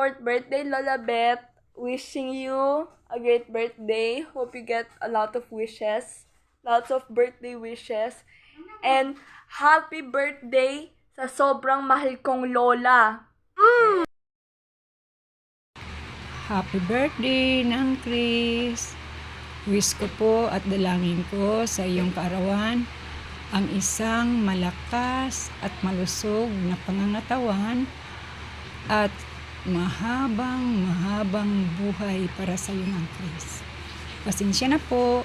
84th birthday, Lola Beth. Wishing you a great birthday. Hope you get a lot of wishes. Lots of birthday wishes. And happy birthday sa sobrang mahal kong Lola. Happy birthday, Nang Chris! Wish ko po at dalangin ko sa iyong kaarawan ang isang malakas at malusog na pangangatawan at mahabang buhay para sa iyo, Nang Chris. Pasensya na po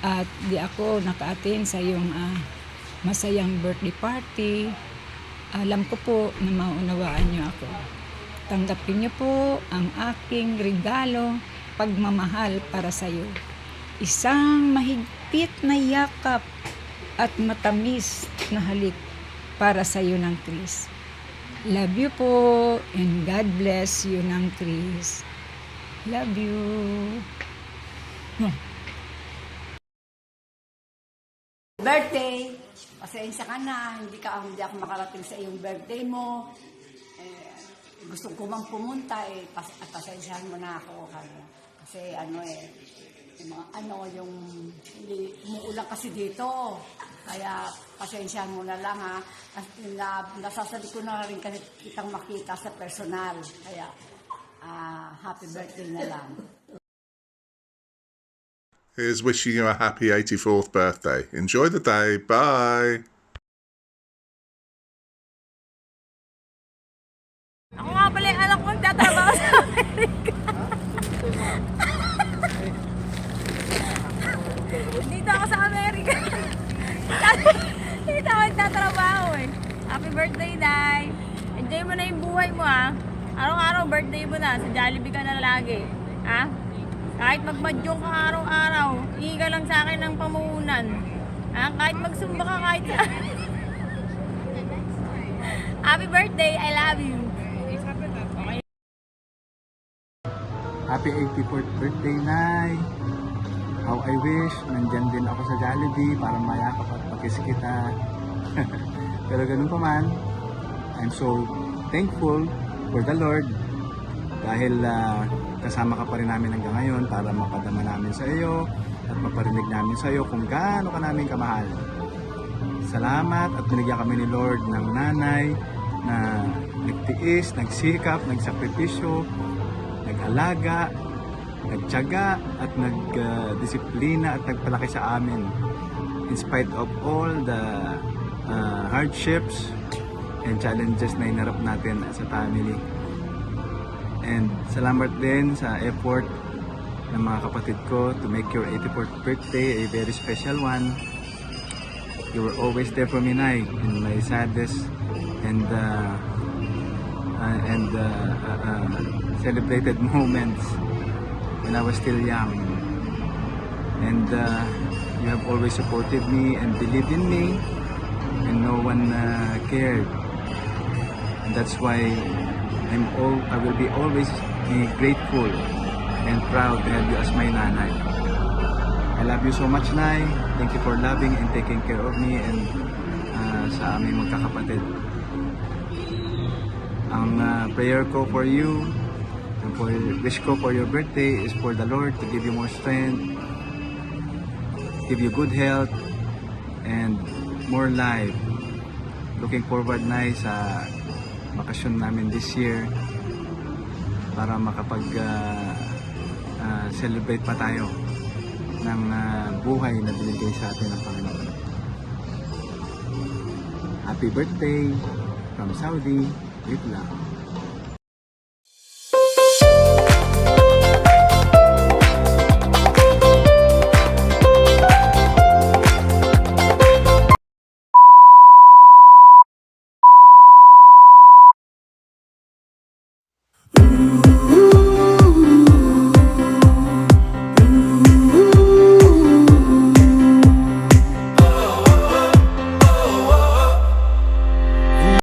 at di ako naka-attend sa iyong masayang birthday party. Alam ko po na maunawaan niyo ako. Tanggapin niyo po ang aking regalo, pagmamahal para sa iyo. Isang mahigpit na yakap at matamis na halik para sa iyo, Nang Chris. Love you po and God bless you, Nang Chris. Love you. Birthday, pasensya ka na, hindi ako makarating sa iyong birthday mo. Gusto ko mang pumunta pasensyahan mo na ako kasi yung hindi umuulan kasi dito. Kaya pasensyahan mo na lang ha. Nasasali ko na rin kasi kitang makita sa personal. Kaya happy birthday na lang. Here's wishing you a happy 84th birthday. Enjoy the day. Bye. Ako nga pala yung anak ko nagtatrabaho sa Amerika. Dito ako sa Amerika. Dito ako nagtatrabaho eh. Happy birthday, Day. Enjoy mo na yung buhay mo ha. Araw-araw birthday mo na. Sa Jollibee ka na lagi. Ha? Kahit magmadyong ka araw-araw, hingi ka lang sa akin ng pamuhunan. Ha? Kahit magsumba ka kahit sa... Happy birthday, I love you. Happy 84th birthday, Nay! How I wish nandyan din ako sa Jollibee para mayakap at pakis kita. Pero ganun pa man, I'm so thankful for the Lord dahil kasama ka pa rin namin hanggang ngayon para mapadama namin sa iyo at maparinig namin sa iyo kung gaano ka namin kamahal. Salamat at binigyan kami ni Lord ng nanay na nagtiis, nagsikap, nagsakripisyo, nag-alaga, nagtiyaga at nagdisiplina at nagpalaki sa amin in spite of all the hardships and challenges na inarap natin as a family. And salamat din sa effort ng mga kapatid ko to make your 84th birthday a very special one. You were always there for me, Nay, in my saddest and celebrated moments when I was still young. And you have always supported me and believed in me, and no one cared. And that's why I will be always be grateful and proud to have you as my nanay. I love you so much, Nay. Thank you for loving and taking care of me and sa aming magkakapatid. Ang prayer ko for you and wish ko for your birthday is for the Lord to give you more strength, give you good health, and more life. Looking forward, Nay, sa bakasyon namin this year para makapag-celebrate pa tayo ng buhay na binigay sa atin ng Panginoon. Happy birthday from Saudi with love.